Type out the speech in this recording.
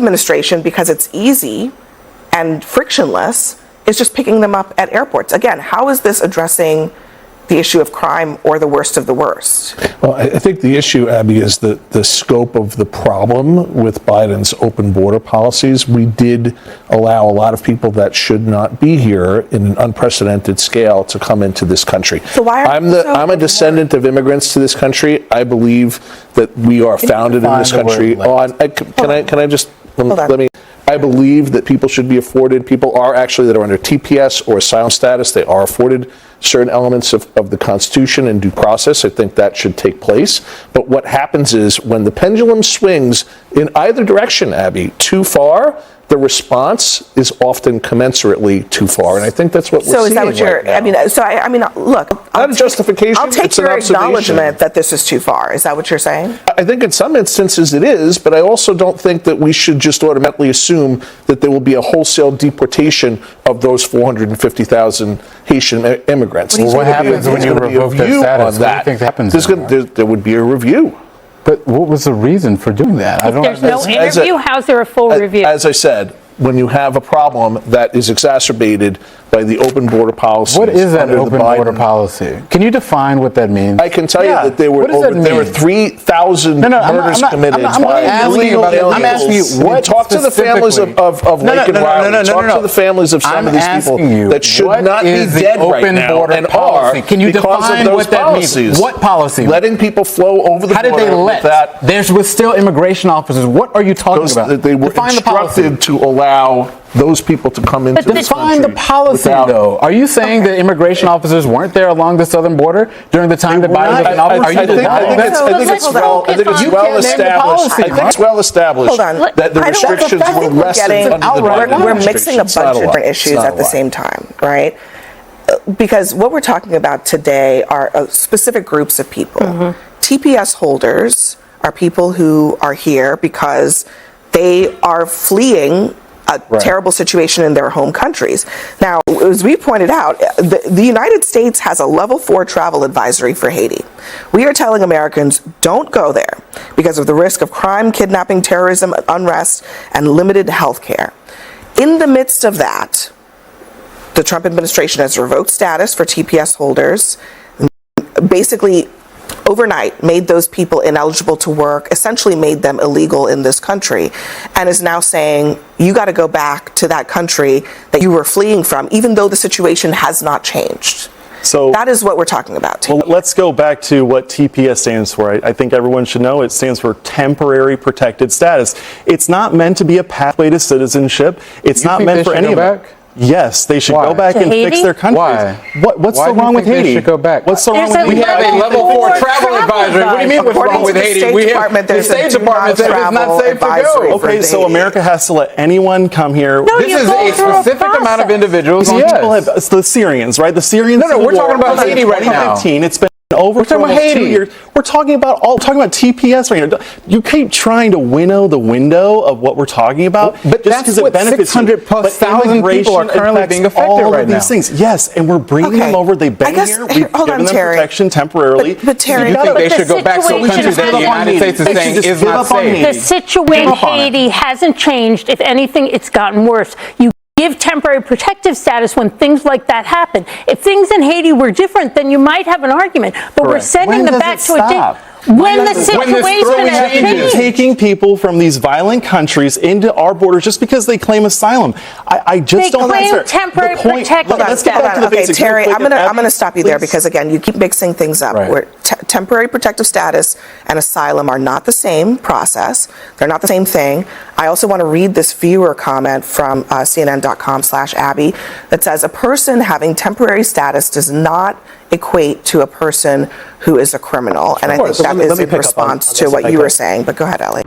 administration, because it's easy and frictionless, is just picking them up at airports. Again, how is this addressing the issue of crime or the worst of the worst? Well, I think the issue, Abby, is the scope of the problem with Biden's open border policies. We did allow a lot of people that should not be here in an unprecedented scale to come into this country. So why I'm a descendant of immigrants to this country. I believe that we are founded in this country on. I believe that people are actually that are under TPS or asylum status, they are afforded certain elements of the Constitution and due process. I think that should take place. But what happens is when the pendulum swings in either direction, Abby, too far, the response is often commensurately too far, and I think that's what we're seeing. So is that what you're? Right I mean, look. Not a justification. I'll take your acknowledgement that this is too far. Is that what you're saying? I think in some instances it is, but I also don't think that we should just automatically assume that there will be a wholesale deportation of those 450,000 Haitian immigrants. What happens when you revoke their status? What do you think happens? There would be a review. But what was the reason for doing that? If there's no interview, how's there a full review? As I said, when you have a problem that is exacerbated by the open border policy. What is that open border policy? Can you define what that means? I can tell you that there were 3,000 murders committed by illegal aliens. I'm asking you, what talk to the families of Lake and Riley. Talk to the families of some of these people that should not be dead right now and are Can you define what that means? What policy? Letting people flow over the border. How did they let? There was still immigration officers. What are you talking about? They were instructed to allow those people to come into this country. Define the policy, though. Are you saying that immigration officers weren't there along the southern border during the time that Biden was in office? I think it's well established. I think it's well established that the restrictions were lessened under the Biden administration. We're mixing a bunch of different issues at the same time, right? Because what we're talking about today are specific groups of people. TPS holders are people who are here because they are fleeing a terrible situation in their home countries. Now, as we pointed out, the United States has a level 4 travel advisory for Haiti. We are telling Americans, don't go there because of the risk of crime, kidnapping, terrorism, unrest, and limited health care. In the midst of that, the Trump administration has revoked status for TPS holders, basically overnight made those people ineligible to work, essentially made them illegal in this country, and is now saying you got to go back to that country that you were fleeing from, even though the situation has not changed. So that is what we're talking about. Well, let's go back to what TPS stands for. I think everyone should know it stands for temporary protected status. It's not meant to be a pathway to citizenship. It's not meant for any of it. Yes, they should go back and fix their countries. Why? What's so wrong with Haiti? They should go back. What's so wrong with Haiti? We have a level 4 travel advisory. What do you mean what's wrong with Haiti? We have the State Department says it's not safe to go. Okay, so America has to let anyone come here. This is a specific amount of individuals. It's the Syrians, right? The Syrians. No, we're talking about Haiti right now. It's been over for almost 2 years. We're talking about TPS right now. You keep trying to winnow the window of what we're talking about, but just because it benefits 600,000+ people are currently being affected right now. These things, yes, and we're bringing them over. They've been here. We've given them protection temporarily. But Terry, you think they should go back to a country that the United States is saying is not safe? The situation in Haiti hasn't changed. If anything, it's gotten worse. You give temporary protective status when things like that happen. If things in Haiti were different, then you might have an argument. But we're sending them back to when the situation has changed. Taking people from these violent countries into our borders just because they claim asylum. I just don't think that's temporary protective Let's get back to the basics. Terry, I'm going to stop you there because, again, you keep mixing things up. Where temporary protective status and asylum are not the same process. They're not the same thing. I also want to read this viewer comment from CNN.com/Abby that says, a person having temporary status does not equate to a person who is a criminal. And I think that is in response to what you were saying. But go ahead, Ellie.